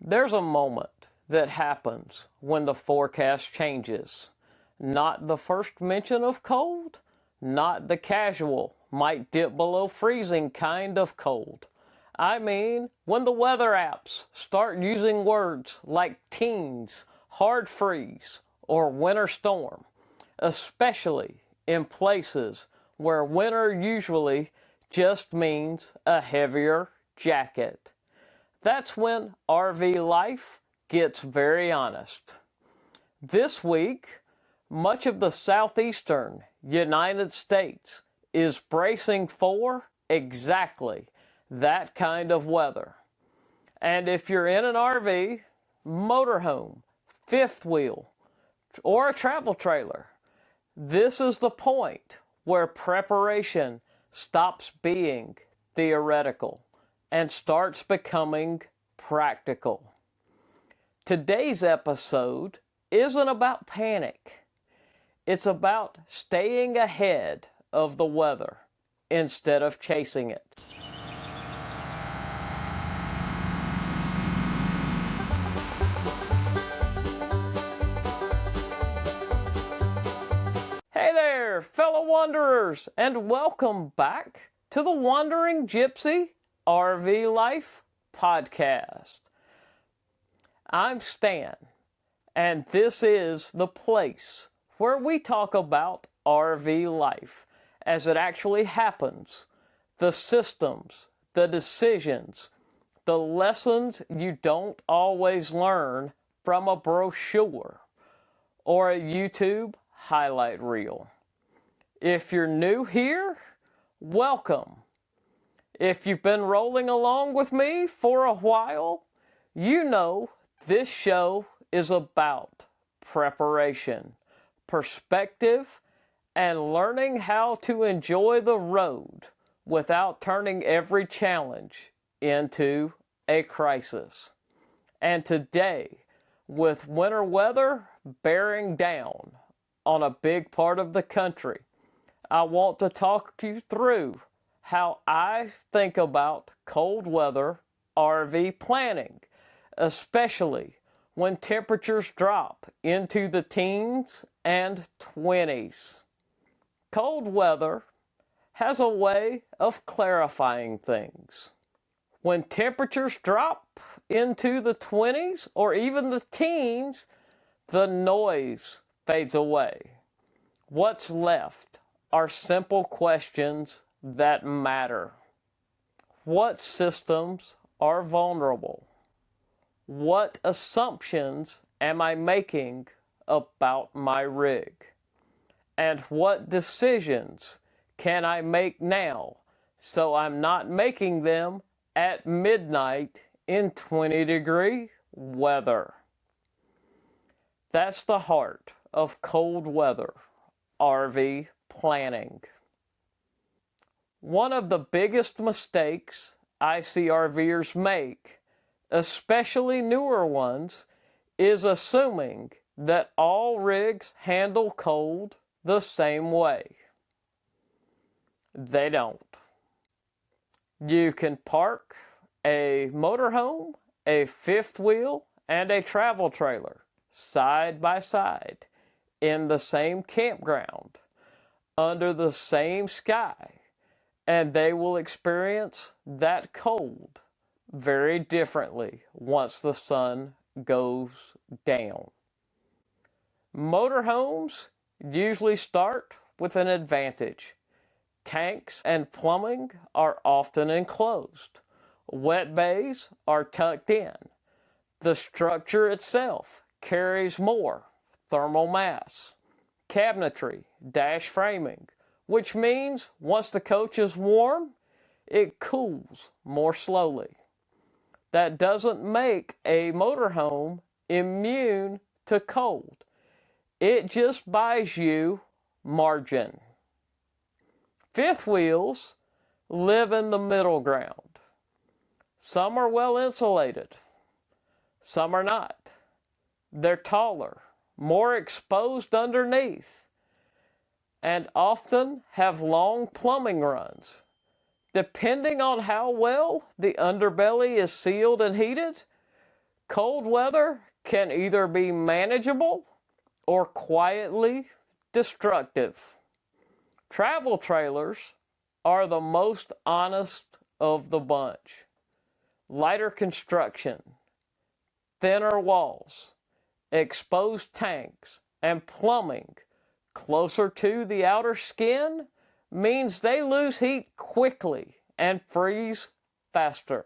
There's a moment that happens when the forecast changes. Not the first mention of cold, not the casual, might dip below freezing kind of cold. I mean, when the weather apps start using words like teens, hard freeze, or winter storm, especially in places where winter usually just means a heavier jacket. That's when RV life gets very honest. This week, much of the southeastern United States is bracing for exactly that kind of weather. And if you're in an RV, motorhome, fifth wheel, or a travel trailer, this is the point where preparation stops being theoretical and starts becoming practical. Today's episode isn't about panic. It's about staying ahead of the weather instead of chasing it. Hey there, fellow wanderers, and welcome back to the Wandering Gypsy RV Life podcast. I'm Stan, and this is the place where we talk about RV life as it actually happens, the systems, the decisions, the lessons you don't always learn from a brochure or a YouTube highlight reel. If you're new here, welcome. If you've been rolling along with me for a while, you know this show is about preparation, perspective, and learning how to enjoy the road without turning every challenge into a crisis. And today, with winter weather bearing down on a big part of the country, I want to talk you through how I think about cold weather RV planning, especially when temperatures drop into the teens and 20s. Cold weather has a way of clarifying things. When temperatures drop into the 20s or even the teens, the noise fades away. What's left are simple questions that matter. What systems are vulnerable? What assumptions am I making about my rig? And what decisions can I make now so I'm not making them at midnight in 20-degree weather? That's the heart of cold weather RV planning. One of the biggest mistakes I see RVers make, especially newer ones, is assuming that all rigs handle cold the same way. They don't. You can park a motorhome, a fifth wheel, and a travel trailer side by side in the same campground under the same sky, and they will experience that cold very differently once the sun goes down. Motorhomes usually start with an advantage. Tanks and plumbing are often enclosed. Wet bays are tucked in. The structure itself carries more thermal mass, cabinetry, dash framing, which means once the coach is warm, it cools more slowly. That doesn't make a motorhome immune to cold. It just buys you margin. Fifth wheels live in the middle ground. Some are well insulated. Some are not. They're taller, more exposed underneath, and often have long plumbing runs. Depending on how well the underbelly is sealed and heated, Cold weather can either be manageable or quietly destructive. Travel trailers are the most honest of the bunch. Lighter construction, thinner walls, exposed tanks, and plumbing closer to the outer skin means they lose heat quickly and freeze faster.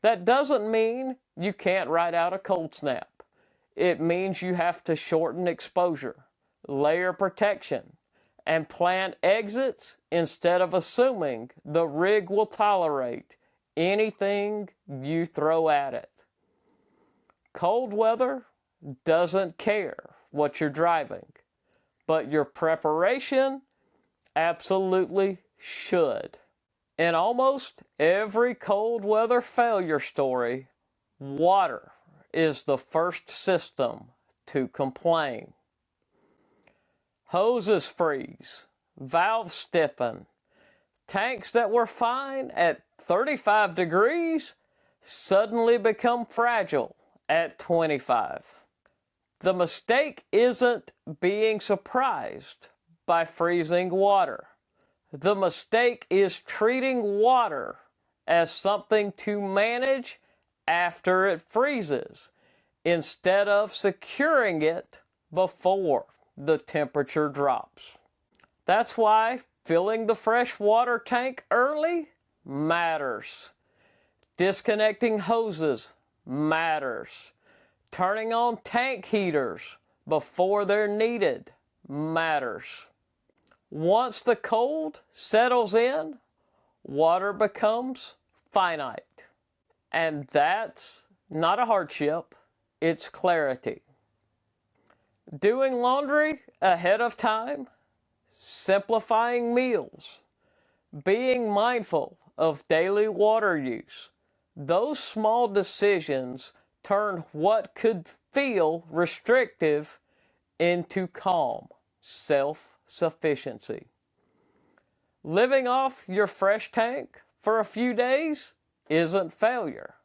That doesn't mean you can't ride out a cold snap. It means you have to shorten exposure, layer protection, and plan exits instead of assuming the rig will tolerate anything you throw at it. Cold weather doesn't care what you're driving, but your preparation absolutely should. In almost every cold weather failure story, water is the first system to complain. Hoses freeze, valves stiffen, tanks that were fine at 35 degrees suddenly become fragile at 25. The mistake isn't being surprised by freezing water. The mistake is treating water as something to manage after it freezes, instead of securing it before the temperature drops. That's why filling the fresh water tank early matters. Disconnecting hoses matters. Turning on tank heaters before they're needed matters. Once the cold settles in, water becomes finite. And that's not a hardship, it's clarity. Doing laundry ahead of time, simplifying meals, being mindful of daily water use, those small decisions turn what could feel restrictive into calm self-sufficiency. Living off your fresh tank for a few days isn't failure,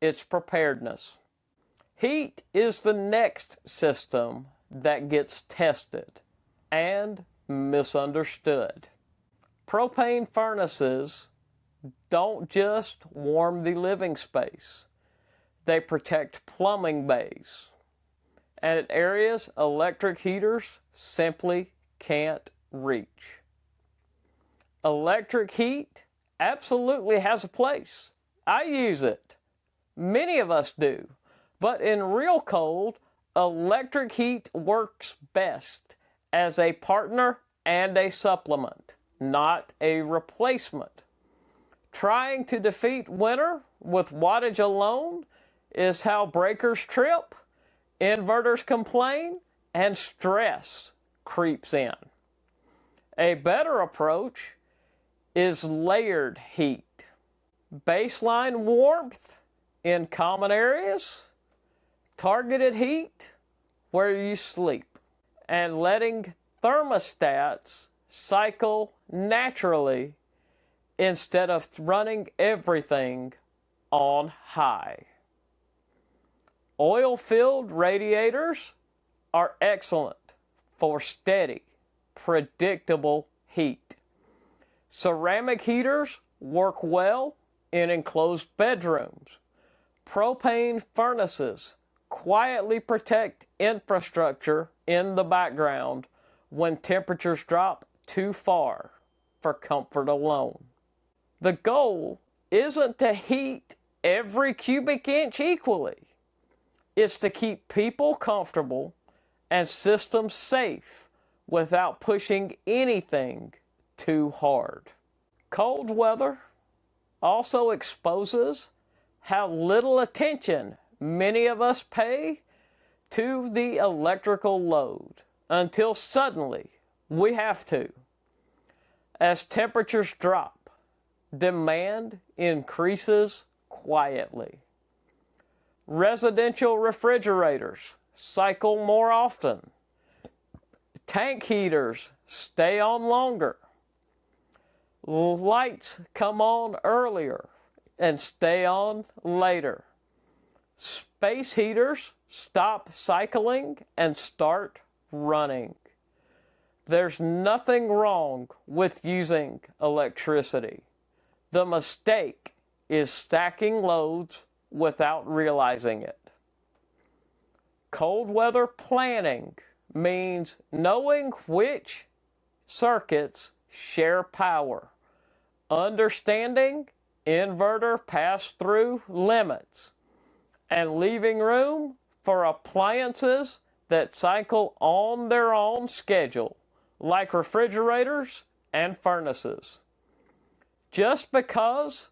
it's preparedness. Heat is the next system that gets tested and misunderstood. Propane furnaces don't just warm the living space, they protect plumbing bays, and at areas electric heaters simply can't reach. Electric heat absolutely has a place. I use it. Many of us do. But in real cold, electric heat works best as a partner and a supplement, not a replacement. Trying to defeat winter with wattage alone is how breakers trip, inverters complain, and stress creeps in. A better approach is layered heat. Baseline warmth in common areas, targeted heat where you sleep, and letting thermostats cycle naturally instead of running everything on high. Oil-filled radiators are excellent for steady, predictable heat. Ceramic heaters work well in enclosed bedrooms. Propane furnaces quietly protect infrastructure in the background when temperatures drop too far for comfort alone. The goal isn't to heat every cubic inch equally. It's to keep people comfortable and systems safe without pushing anything too hard. Cold weather also exposes how little attention many of us pay to the electrical load until suddenly we have to. As temperatures drop, demand increases quietly. Residential refrigerators cycle more often. Tank heaters stay on longer. Lights come on earlier and stay on later. space heaters stop cycling and start running. There's nothing wrong with using electricity. The mistake is stacking loads without realizing it. Cold weather planning means knowing which circuits share power, understanding inverter pass-through limits, and leaving room for appliances that cycle on their own schedule, like refrigerators and furnaces. Just because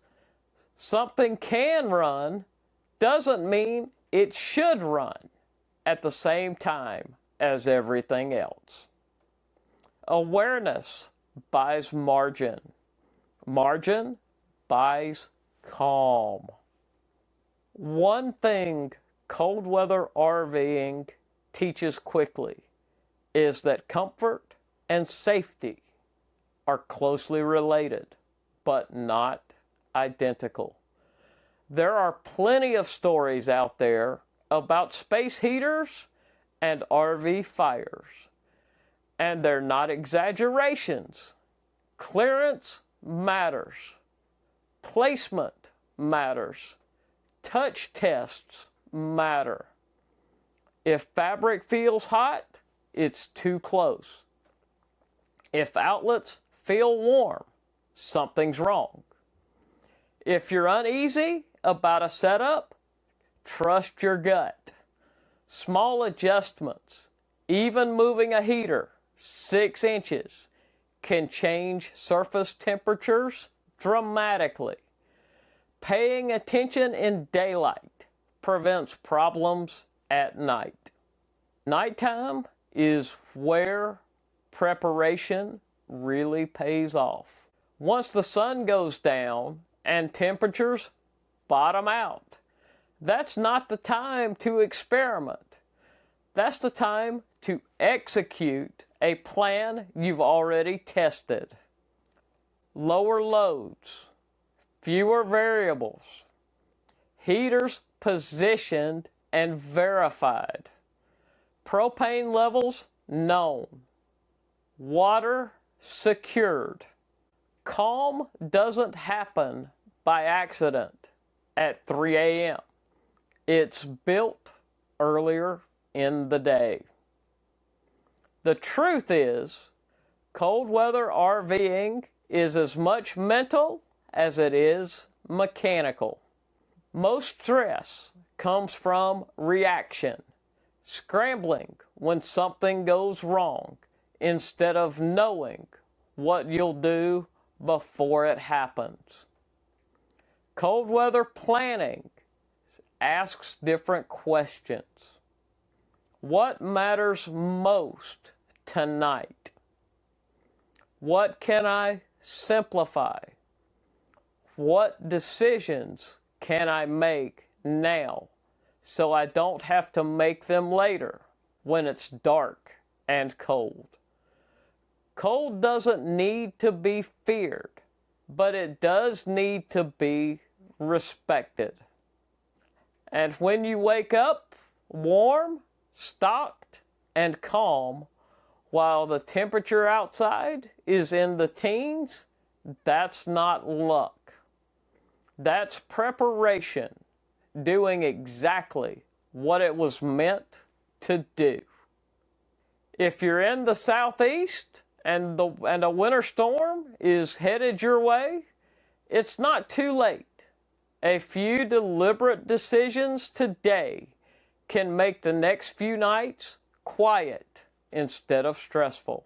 something can run doesn't mean it should run at the same time as everything else. Awareness buys margin. Margin buys calm. One thing cold weather RVing teaches quickly is that comfort and safety are closely related, but not identical. There are plenty of stories out there about space heaters and RV fires, and they're not exaggerations. Clearance matters. Placement matters. Touch tests matter. If fabric feels hot, it's too close. If outlets feel warm, something's wrong. If you're uneasy about a setup, trust your gut. Small adjustments, even moving a heater 6 inches, can change surface temperatures dramatically. Paying attention in daylight prevents problems at night. Nighttime is where preparation really pays off. Once the sun goes down and temperatures bottom out, that's not the time to experiment. That's the time to execute a plan you've already tested. Lower loads, fewer variables, heaters positioned and verified, propane levels known, water secured. Calm doesn't happen by accident at 3 a.m. It's built earlier in the day. The truth is, cold weather RVing is as much mental as it is mechanical. Most stress comes from reaction, scrambling when something goes wrong, instead of knowing what you'll do before it happens. Cold weather planning asks different questions. What matters most tonight? What can I simplify? What decisions can I make now so I don't have to make them later when it's dark and cold? Cold doesn't need to be feared, but it does need to be respected. And when you wake up warm, stocked, and calm, while the temperature outside is in the teens, that's not luck. That's preparation, doing exactly what it was meant to do. If you're in the southeast and a winter storm is headed your way, it's not too late. A few deliberate decisions today can make the next few nights quiet instead of stressful.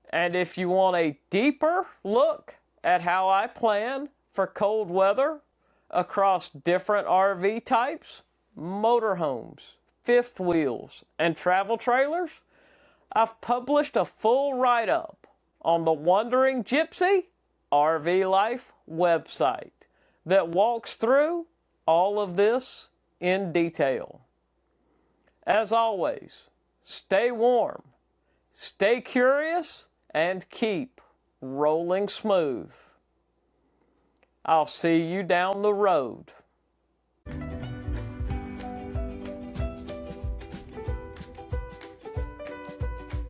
And if you want a deeper look at how I plan for cold weather across different RV types, motorhomes, fifth wheels, and travel trailers, I've published a full write-up on the Wandering Gypsy RV Life website that walks through all of this in detail. As always, stay warm, stay curious, and keep rolling smooth. I'll see you down the road.